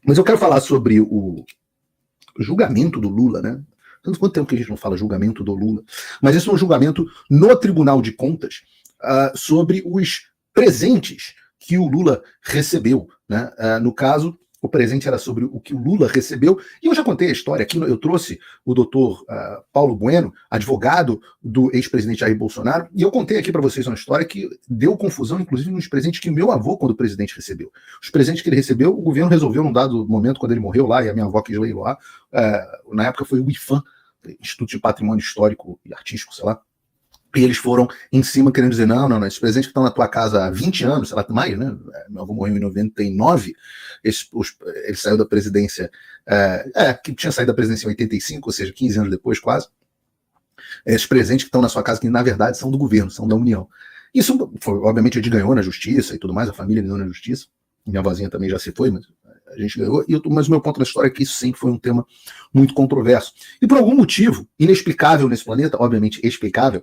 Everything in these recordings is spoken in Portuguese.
Mas eu quero falar sobre o julgamento do Lula, né? Quanto tempo que a gente não fala julgamento do Lula? Mas esse é um julgamento no Tribunal de Contas sobre os presentes que o Lula recebeu, né? No caso, o presente era sobre o que o Lula recebeu, e eu já contei a história aqui, eu trouxe o doutor Paulo Bueno, advogado do ex-presidente Jair Bolsonaro, e eu contei aqui para vocês uma história que deu confusão, inclusive nos presentes que meu avô, quando o presidente recebeu. Os presentes que ele recebeu, o governo resolveu num dado momento, quando ele morreu lá, e a minha avó quis leiloar, na época foi o IFAM, Instituto de Patrimônio Histórico e Artístico, sei lá, e eles foram em cima querendo dizer, não, esses presentes que estão na tua casa há 20 anos, sei lá, mais, né? Meu avô morreu em 99, ele saiu da presidência, que tinha saído da presidência em 85, ou seja, 15 anos depois, quase. Esses presentes que estão na sua casa, que na verdade são do governo, são da União. Isso, obviamente, a gente ganhou na justiça e tudo mais, a família ganhou na justiça, minha vozinha também já se foi, mas a gente ganhou, mas o meu ponto da história é que isso sempre foi um tema muito controverso. E por algum motivo, inexplicável nesse planeta, obviamente explicável,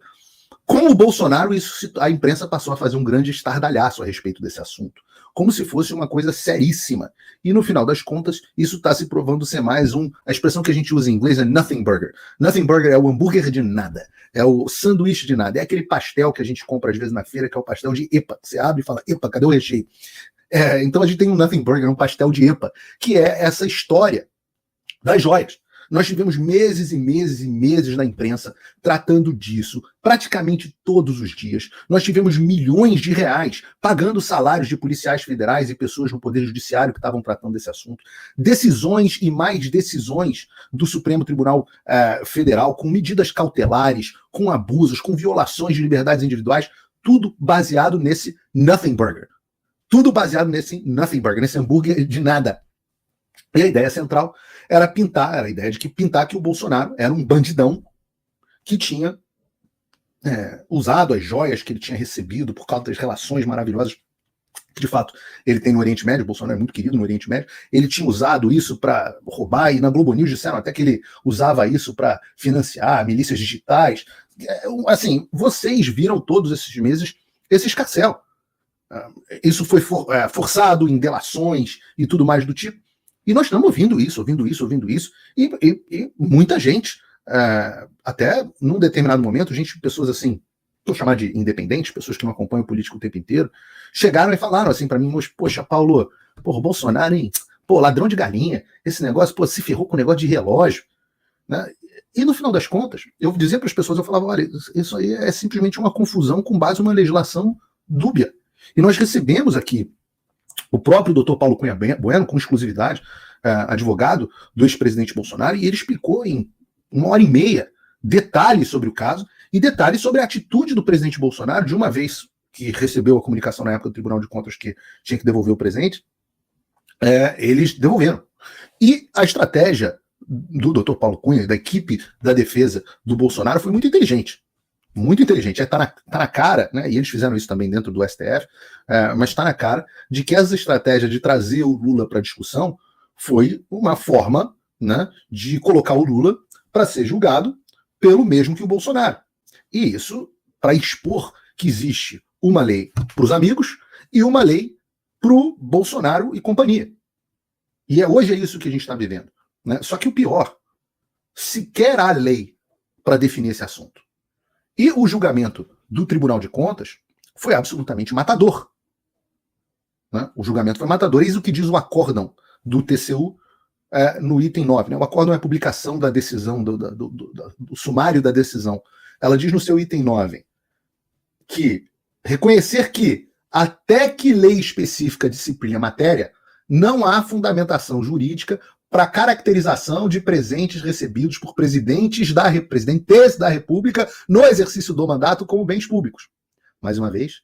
com o Bolsonaro, a imprensa passou a fazer um grande estardalhaço a respeito desse assunto, como se fosse uma coisa seríssima. E no final das contas, isso está se provando ser mais a expressão que a gente usa em inglês é nothing burger. Nothing burger é o hambúrguer de nada, é o sanduíche de nada, é aquele pastel que a gente compra às vezes na feira, que é o pastel de EPA. Você abre e fala, EPA, cadê o recheio? Então a gente tem um nothing burger, um pastel de EPA, que é essa história das joias. Nós tivemos meses e meses e meses na imprensa tratando disso, praticamente todos os dias. Nós tivemos milhões de reais pagando salários de policiais federais e pessoas no Poder Judiciário que estavam tratando desse assunto. Decisões e mais decisões do Supremo Tribunal Federal com medidas cautelares, com abusos, com violações de liberdades individuais, tudo baseado nesse nothing burger. Tudo baseado nesse nothing burger, nesse hambúrguer de nada. E a ideia central era a ideia de pintar que o Bolsonaro era um bandidão que tinha usado as joias que ele tinha recebido por causa das relações maravilhosas que, de fato, ele tem no Oriente Médio. O Bolsonaro é muito querido no Oriente Médio. Ele tinha usado isso para roubar, e na Globo News disseram até que ele usava isso para financiar milícias digitais. Assim, vocês viram todos esses meses esse escarcéu. Isso foi forçado em delações e tudo mais do tipo. E nós estamos ouvindo isso, e muita gente, até num determinado momento, pessoas assim, vou chamar de independentes, pessoas que não acompanham o político o tempo inteiro, chegaram e falaram assim para mim, poxa, Paulo, o Bolsonaro, hein? Ladrão de galinha, esse negócio, se ferrou com o negócio de relógio, né? E no final das contas, eu dizia para as pessoas, eu falava, olha, isso aí é simplesmente uma confusão com base numa legislação dúbia. E nós recebemos aqui o próprio doutor Paulo Cunha Bueno, com exclusividade, advogado do ex-presidente Bolsonaro, e ele explicou em 1h30 detalhes sobre o caso e detalhes sobre a atitude do presidente Bolsonaro, de uma vez que recebeu a comunicação na época do Tribunal de Contas que tinha que devolver o presente, eles devolveram. E a estratégia do doutor Paulo Cunha, da equipe da defesa do Bolsonaro, foi muito inteligente. Muito inteligente. Tá na cara, né? E eles fizeram isso também dentro do STF, mas está na cara de que essa estratégia de trazer o Lula para a discussão foi uma forma, né, de colocar o Lula para ser julgado pelo mesmo que o Bolsonaro. E isso para expor que existe uma lei para os amigos e uma lei para o Bolsonaro e companhia. E hoje é isso que a gente está vivendo, né? Só que o pior, sequer há lei para definir esse assunto. E o julgamento do Tribunal de Contas foi absolutamente matador. Né? O julgamento foi matador. Eis o que diz o acórdão do TCU no item 9. Né? O acórdão é a publicação da decisão, do sumário da decisão. Ela diz no seu item 9 que reconhecer que, até que lei específica discipline a matéria, não há fundamentação jurídica para caracterização de presentes recebidos por presidentes da República no exercício do mandato como bens públicos. Mais uma vez,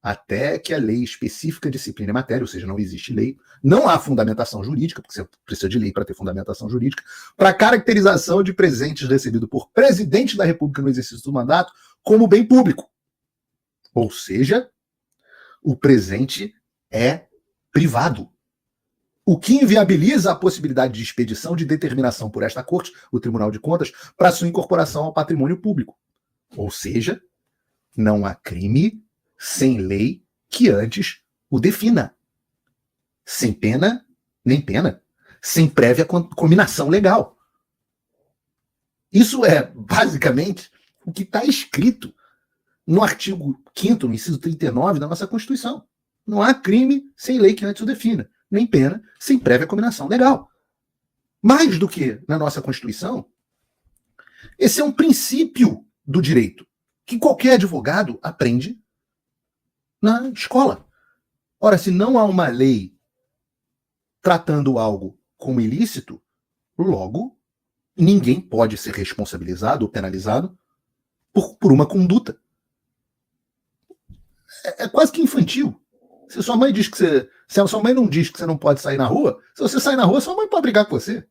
até que a lei específica discipline a matéria, ou seja, não existe lei, não há fundamentação jurídica, porque você precisa de lei para ter fundamentação jurídica, para caracterização de presentes recebidos por presidente da República no exercício do mandato como bem público. Ou seja, o presente é privado. O que inviabiliza a possibilidade de expedição de determinação por esta Corte, o Tribunal de Contas, para sua incorporação ao patrimônio público. Ou seja, não há crime sem lei que antes o defina. Sem pena, nem pena. sem prévia combinação legal. Isso é, basicamente, o que está escrito no artigo 5º, no inciso 39 da nossa Constituição. Não há crime sem lei que antes o defina, nem pena sem prévia combinação legal. Mais do que na nossa Constituição, esse é um princípio do direito que qualquer advogado aprende na escola. Ora, se não há uma lei tratando algo como ilícito, logo ninguém pode ser responsabilizado ou penalizado por uma conduta. É quase que infantil. Se sua mãe diz que se a sua mãe não diz que você não pode sair na rua, se você sair na rua, sua mãe pode brigar com você.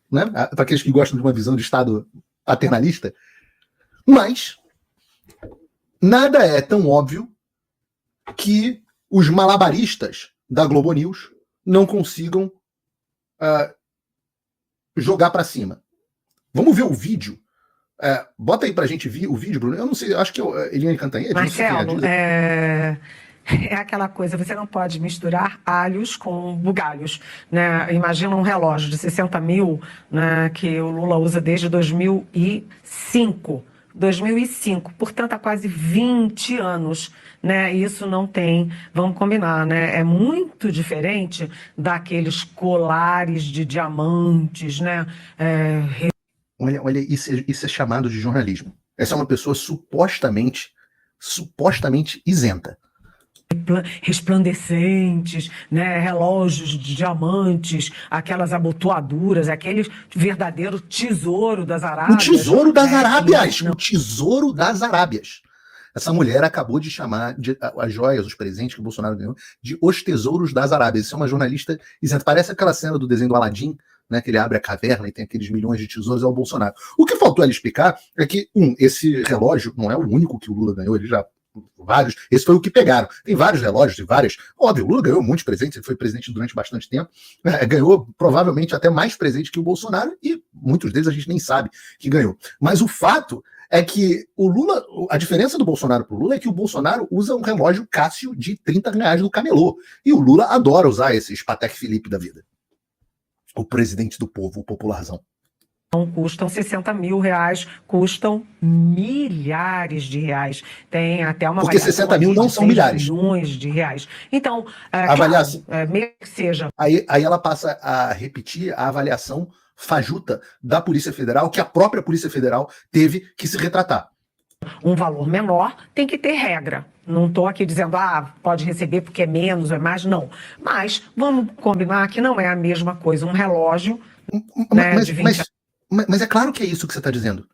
Né? Para aqueles que gostam de uma visão de Estado paternalista. Mas nada é tão óbvio que os malabaristas da Globo News não consigam jogar para cima. Vamos ver o vídeo. Bota aí pra gente ver o vídeo, Bruno. Eu não sei, acho que é Eliane Cantanhede. Marcelo, é aquela coisa, você não pode misturar alhos com bugalhos, né? Imagina um relógio de 60 mil, né, que o Lula usa desde 2005. 2005, portanto há quase 20 anos, né? Isso não tem, vamos combinar, né? É muito diferente daqueles colares de diamantes, né? Olha, isso é chamado de jornalismo. Essa é uma pessoa supostamente isenta. Resplandecentes, né, relógios de diamantes, aquelas abotoaduras, aquele verdadeiro tesouro das Arábias. O tesouro das Arábias! O tesouro das Arábias. Essa mulher acabou de chamar as joias, os presentes que o Bolsonaro ganhou, de os tesouros das Arábias. Isso é uma jornalista isenta. Parece aquela cena do desenho do Aladim, né, que ele abre a caverna e tem aqueles milhões de tesouros, é o Bolsonaro. O que faltou ela explicar é que, esse relógio não é o único que o Lula ganhou, ele já vários, esse foi o que pegaram. Tem vários relógios e várias. Óbvio, o Lula ganhou muitos presentes, ele foi presidente durante bastante tempo, ganhou provavelmente até mais presentes que o Bolsonaro, e muitos deles a gente nem sabe que ganhou. Mas o fato é que o Lula, a diferença do Bolsonaro para o Lula é que o Bolsonaro usa um relógio Cássio de R$30 do camelô. E o Lula adora usar esse Patek Philippe da vida. O presidente do povo, o popularzão. Não custam 60 mil reais, custam milhares de reais. Tem até uma porque 60 mil não são milhares. Milhões de reais. Então, avaliação, claro, mesmo que seja. Aí ela passa a repetir a avaliação fajuta da Polícia Federal, que a própria Polícia Federal teve que se retratar. Um valor menor tem que ter regra. Não estou aqui dizendo, pode receber porque é menos ou é mais, não. Mas vamos combinar que não é a mesma coisa. Um relógio, né, de 20 anos. Mas é claro que é isso que você está dizendo.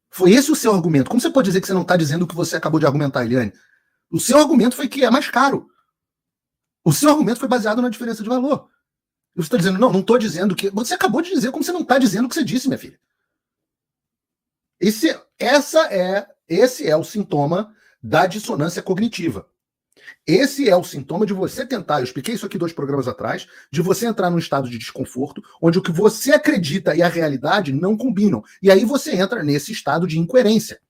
Foi esse o seu argumento. Como você pode dizer que você não está dizendo o que você acabou de argumentar, Eliane? O seu argumento foi que é mais caro. O seu argumento foi baseado na diferença de valor. Você está dizendo, não estou dizendo que... Você acabou de dizer como você não está dizendo o que você disse, minha filha. Esse é o sintoma da dissonância cognitiva. Esse é o sintoma de você tentar, eu expliquei isso aqui 2 programas atrás, de você entrar num estado de desconforto, onde o que você acredita e a realidade não combinam. E aí você entra nesse estado de incoerência.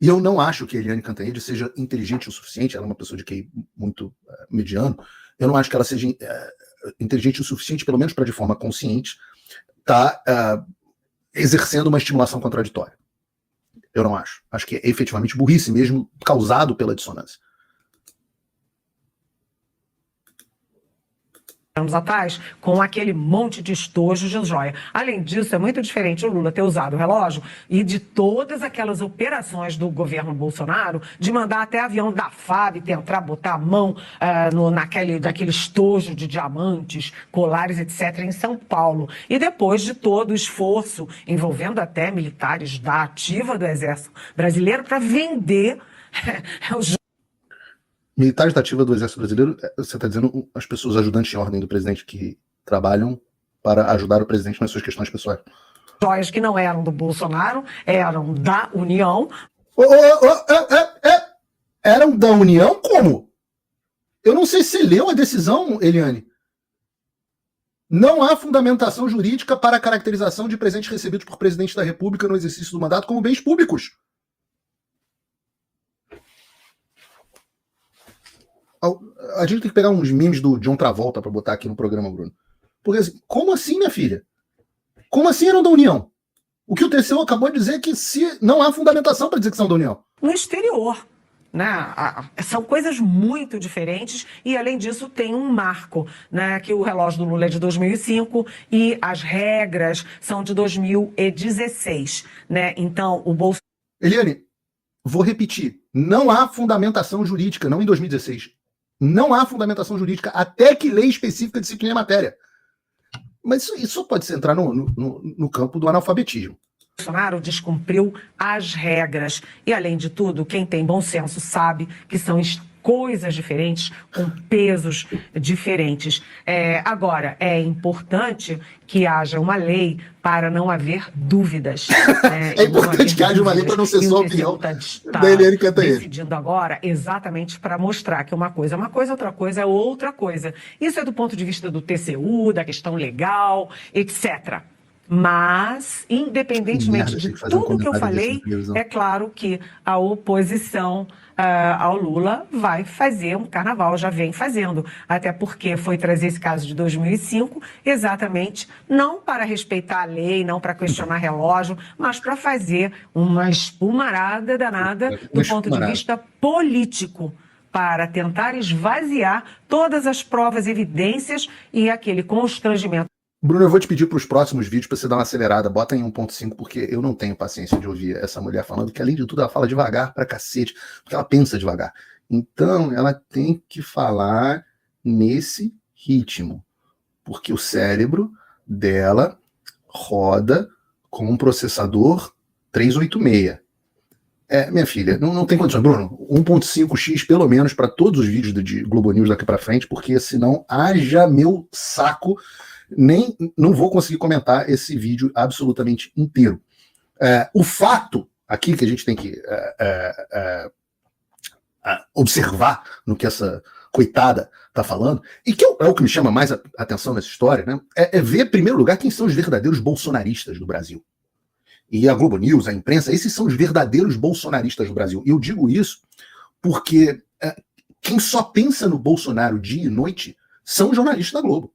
E eu não acho que a Eliane Cantanhede seja inteligente o suficiente, ela é uma pessoa de QI muito mediano, eu não acho que ela seja inteligente o suficiente, pelo menos para de forma consciente, exercendo uma estimulação contraditória. Eu não acho. Acho que é efetivamente burrice mesmo, causado pela dissonância. Anos atrás, com aquele monte de estojos de joia. Além disso, é muito diferente o Lula ter usado o relógio e de todas aquelas operações do governo Bolsonaro de mandar até avião da FAB tentar botar a mão naquele estojo de diamantes, colares, etc., em São Paulo. E depois de todo o esforço, envolvendo até militares da ativa do Exército Brasileiro, para vender os militares da ativa do Exército Brasileiro, você está dizendo as pessoas ajudantes em ordem do presidente que trabalham para ajudar o presidente nas suas questões pessoais. Joias que não eram do Bolsonaro, eram da União. Eram da União? Como? Eu não sei se você leu a decisão, Eliane. Não há fundamentação jurídica para a caracterização de presentes recebidos por presidente da República no exercício do mandato como bens públicos. A gente tem que pegar uns memes do John Travolta para botar aqui no programa, Bruno. Porque assim, como assim, minha filha? Como assim eram da União? O que o TCU acabou de dizer é que não há fundamentação para dizer que são da União. No exterior, né? São coisas muito diferentes e, além disso, tem um marco, né? Que o relógio do Lula é de 2005 e as regras são de 2016, né? Então, o Bolsonaro... Eliane, vou repetir. Não há fundamentação jurídica, não em 2016. Não há fundamentação jurídica até que lei específica discipline a matéria. Mas isso pode ser entrar no campo do analfabetismo. Bolsonaro descumpriu as regras. E, além de tudo, quem tem bom senso sabe que são coisas diferentes, com pesos diferentes. Agora, é importante que haja uma lei para não haver dúvidas. É importante que haja uma lei para não ser só a opinião da Eliane Cantanhede. Decidindo agora exatamente para mostrar que uma coisa é uma coisa, outra coisa é outra coisa. Isso é do ponto de vista do TCU, da questão legal, etc. Mas, independentemente de tudo que eu falei, é claro que a oposição ao Lula vai fazer um carnaval, já vem fazendo. Até porque foi trazer esse caso de 2005, exatamente, não para respeitar a lei, não para questionar relógio, mas para fazer uma espumarada danada do ponto de vista político, para tentar esvaziar todas as provas, evidências e aquele constrangimento. Bruno, eu vou te pedir para os próximos vídeos para você dar uma acelerada, bota em 1.5, porque eu não tenho paciência de ouvir essa mulher falando, que além de tudo ela fala devagar pra cacete, porque ela pensa devagar. Então ela tem que falar nesse ritmo, porque o cérebro dela roda com um processador 386. Minha filha, não tem condições. Bruno, 1.5x pelo menos para todos os vídeos de Globo News daqui para frente, porque senão haja meu saco. Não vou conseguir comentar esse vídeo absolutamente inteiro. O fato aqui que a gente tem que observar no que essa coitada está falando, e que é o que me chama mais a atenção nessa história, né, é ver, em primeiro lugar, quem são os verdadeiros bolsonaristas do Brasil. E a Globo News, a imprensa, esses são os verdadeiros bolsonaristas do Brasil. E eu digo isso porque quem só pensa no Bolsonaro dia e noite são os jornalistas da Globo.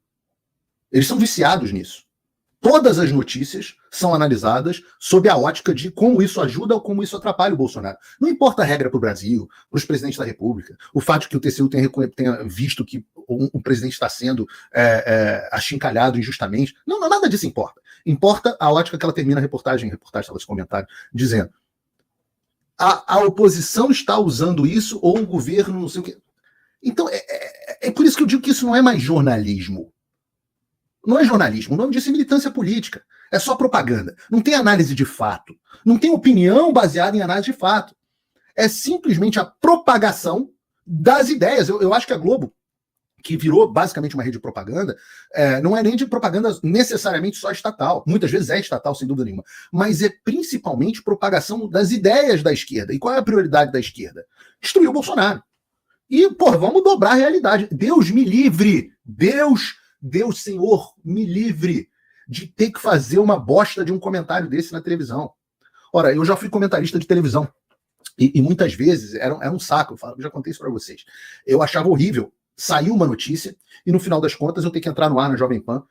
Eles são viciados nisso. Todas as notícias são analisadas sob a ótica de como isso ajuda ou como isso atrapalha o Bolsonaro. Não importa a regra para o Brasil, para os presidentes da República, o fato de que o TCU tenha visto que um presidente está sendo achincalhado injustamente. Não, nada disso importa. Importa a ótica que ela termina a reportagem estava esse comentário, dizendo a oposição está usando isso ou o governo não sei o quê. Então, é por isso que eu digo que isso não é mais jornalismo. Não é jornalismo, o nome disso é militância política. É só propaganda. Não tem análise de fato. Não tem opinião baseada em análise de fato. É simplesmente a propagação das ideias. Eu acho que a Globo, que virou basicamente uma rede de propaganda, não é nem de propaganda necessariamente só estatal. Muitas vezes é estatal, sem dúvida nenhuma. Mas é principalmente propagação das ideias da esquerda. E qual é a prioridade da esquerda? Destruir o Bolsonaro. E, vamos dobrar a realidade. Deus me livre. Deus, Senhor, me livre de ter que fazer uma bosta de um comentário desse na televisão. Ora, eu já fui comentarista de televisão e muitas vezes era um saco. Eu já contei isso para vocês. Eu achava horrível. Saiu uma notícia e no final das contas eu tenho que entrar no ar na Jovem Pan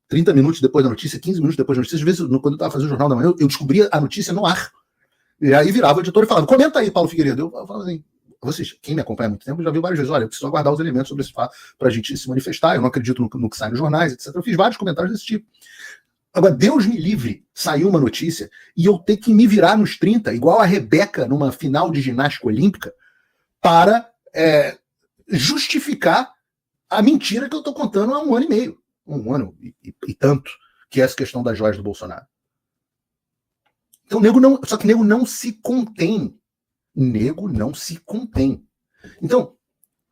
30 minutos depois da notícia, 15 minutos depois da notícia. Às vezes, quando eu estava fazendo o Jornal da Manhã, eu descobria a notícia no ar. E aí virava o editor e falava, comenta aí, Paulo Figueiredo. Eu falava assim, vocês, quem me acompanha há muito tempo, já viu várias vezes, olha, eu preciso aguardar os elementos sobre esse fato para a gente se manifestar, eu não acredito no que sai nos jornais, etc. Eu fiz vários comentários desse tipo. Agora, Deus me livre, saiu uma notícia e eu ter que me virar nos 30, igual a Rebeca numa final de ginástica olímpica, para justificar a mentira que eu estou contando há 1 ano e meio, 1 ano e tanto, que é essa questão das joias do Bolsonaro. Então, só que nego não se contém. Nego não se contém. Então,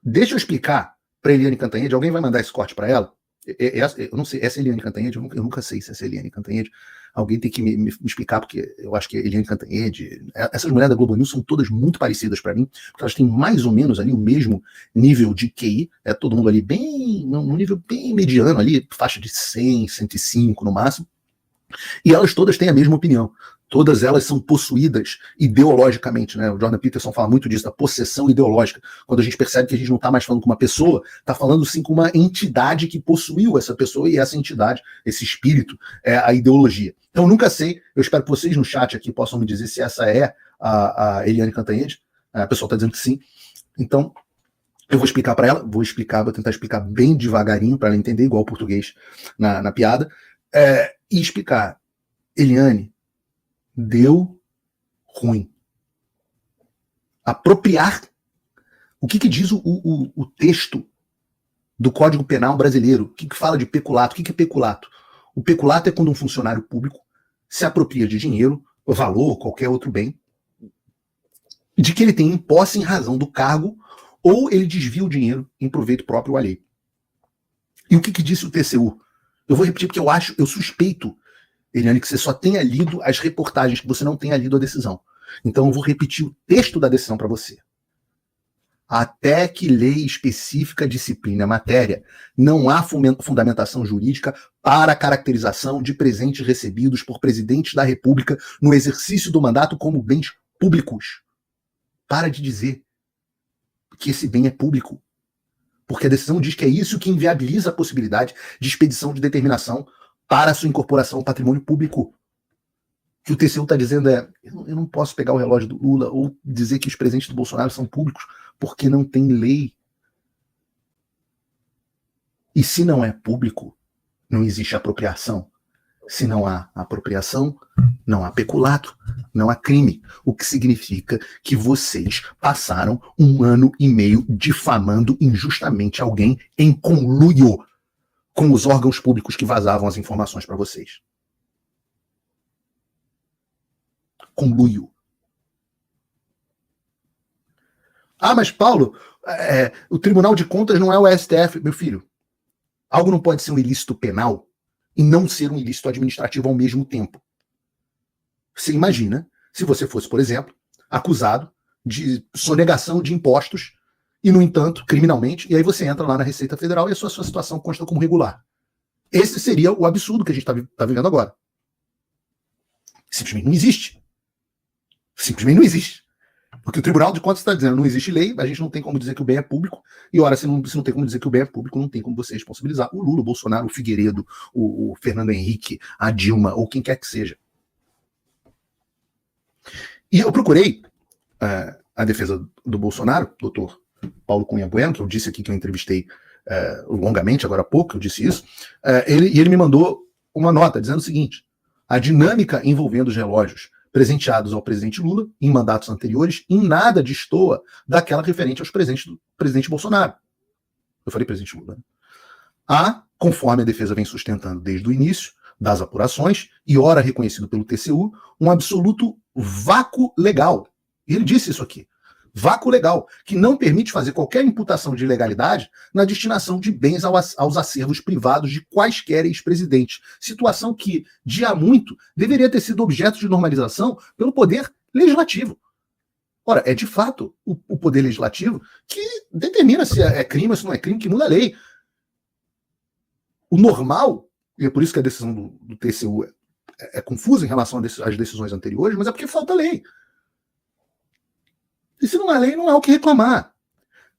deixa eu explicar para Eliane Cantanhede. Alguém vai mandar esse corte para ela? Eu não sei, essa é Eliane Cantanhede? Eu nunca sei se essa é Eliane Cantanhede. Alguém tem que me explicar, porque eu acho que Eliane Cantanhede, essas mulheres da Globo News são todas muito parecidas para mim, porque elas têm mais ou menos ali o mesmo nível de QI, todo mundo ali bem, num nível bem mediano ali, faixa de 100, 105 no máximo, e elas todas têm a mesma opinião. todas elas são possuídas ideologicamente, né? O Jordan Peterson fala muito disso, da possessão ideológica. Quando a gente percebe que a gente não está mais falando com uma pessoa, está falando sim com uma entidade que possuiu essa pessoa, e essa entidade, esse espírito, é a ideologia. Então, eu nunca sei, eu espero que vocês no chat aqui possam me dizer se essa é a Eliane Cantanhede. A pessoa está dizendo que sim. Então, eu vou explicar para ela, vou tentar explicar bem devagarinho para ela entender, igual o português na piada, e explicar. Eliane, deu ruim. Apropriar. O que diz o texto do Código Penal brasileiro? O que fala de peculato? O que é peculato? O peculato é quando um funcionário público se apropria de dinheiro, valor, qualquer outro bem, de que ele tem em posse em razão do cargo, ou ele desvia o dinheiro em proveito próprio ou alheio. E o que disse o TCU? Eu vou repetir porque eu suspeito, Eliane, que você só tenha lido as reportagens, que você não tenha lido a decisão. Então eu vou repetir o texto da decisão para você. Até que lei específica discipline a matéria, não há fundamentação jurídica para a caracterização de presentes recebidos por presidentes da República no exercício do mandato como bens públicos. Para de dizer que esse bem é público. Porque a decisão diz que é isso que inviabiliza a possibilidade de expedição de determinação para a sua incorporação ao patrimônio público. O que o TCU está dizendo é: eu não posso pegar o relógio do Lula ou dizer que os presentes do Bolsonaro são públicos, porque não tem lei. E se não é público, não existe apropriação. Se não há apropriação, não há peculato, não há crime. O que significa que vocês passaram 1 ano e meio difamando injustamente alguém em conluio com os órgãos públicos que vazavam as informações para vocês. Conluio. Ah, mas Paulo, o Tribunal de Contas não é o STF. Meu filho, algo não pode ser um ilícito penal e não ser um ilícito administrativo ao mesmo tempo. Você imagina se você fosse, por exemplo, acusado de sonegação de impostos e, no entanto, criminalmente, e aí você entra lá na Receita Federal e a sua situação consta como regular. Esse seria o absurdo que a gente está vivendo agora. Simplesmente não existe. Simplesmente não existe. Porque o Tribunal de Contas está dizendo: não existe lei, a gente não tem como dizer que o bem é público, e ora, se não tem como dizer que o bem é público, não tem como você responsabilizar o Lula, o Bolsonaro, o Figueiredo, o Fernando Henrique, a Dilma, ou quem quer que seja. E eu procurei a defesa do Bolsonaro, doutor Paulo Cunha Bueno, que eu disse aqui que eu entrevistei longamente, agora há pouco, eu disse isso, ele me mandou uma nota dizendo o seguinte: a dinâmica envolvendo os relógios presenteados ao presidente Lula em mandatos anteriores em nada destoa daquela referente aos presentes do presidente Bolsonaro. Eu falei presidente Lula. Há, conforme a defesa vem sustentando desde o início das apurações, e ora reconhecido pelo TCU, um absoluto vácuo legal. E ele disse isso aqui. Vácuo legal, que não permite fazer qualquer imputação de ilegalidade na destinação de bens aos acervos privados de quaisquer ex-presidentes. Situação que, de há muito, deveria ter sido objeto de normalização pelo Poder Legislativo. Ora, é de fato o Poder Legislativo que determina se é crime ou se não é crime, que muda a lei. O normal, e é por isso que a decisão do TCU é confusa em relação às decisões anteriores, mas é porque falta lei. E se não há lei, não há o que reclamar.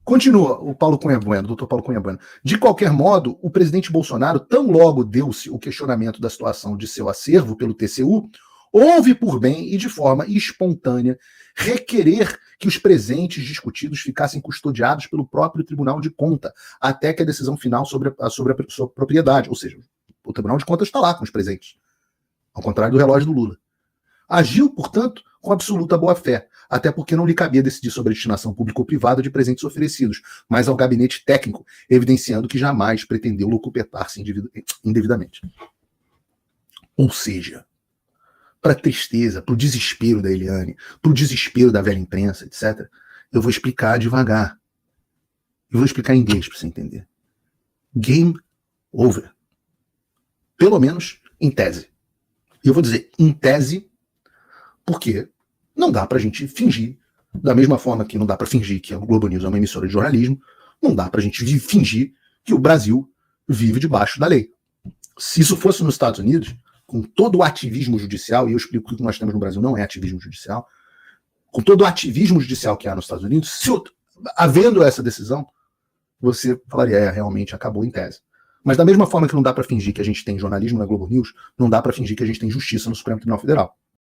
Continua o Paulo Cunha Bueno, doutor Paulo Cunha Bueno. De qualquer modo, o presidente Bolsonaro, tão logo deu-se o questionamento da situação de seu acervo pelo TCU, houve por bem e de forma espontânea requerer que os presentes discutidos ficassem custodiados pelo próprio Tribunal de Contas, até que a decisão final sobre a sua propriedade, ou seja, o Tribunal de Contas está lá com os presentes, ao contrário do relógio do Lula. Agiu, portanto, com absoluta boa-fé, até porque não lhe cabia decidir sobre a destinação pública ou privada de presentes oferecidos, mas ao gabinete técnico, evidenciando que jamais pretendeu locupetar-se indevidamente. Ou seja, para a tristeza, para o desespero da Eliane, para o desespero da velha imprensa, etc., eu vou explicar devagar. Eu vou explicar em inglês para você entender. Game over. Pelo menos em tese. E eu vou dizer em tese porque não dá para a gente fingir, da mesma forma que não dá para fingir que a Globo News é uma emissora de jornalismo, não dá para a gente fingir que o Brasil vive debaixo da lei. Se isso fosse nos Estados Unidos, com todo o ativismo judicial, e eu explico que o que nós temos no Brasil não é ativismo judicial, com todo o ativismo judicial que há nos Estados Unidos, havendo essa decisão, você falaria, realmente acabou em tese. Mas da mesma forma que não dá para fingir que a gente tem jornalismo na Globo News, não dá para fingir que a gente tem justiça no Supremo Tribunal Federal.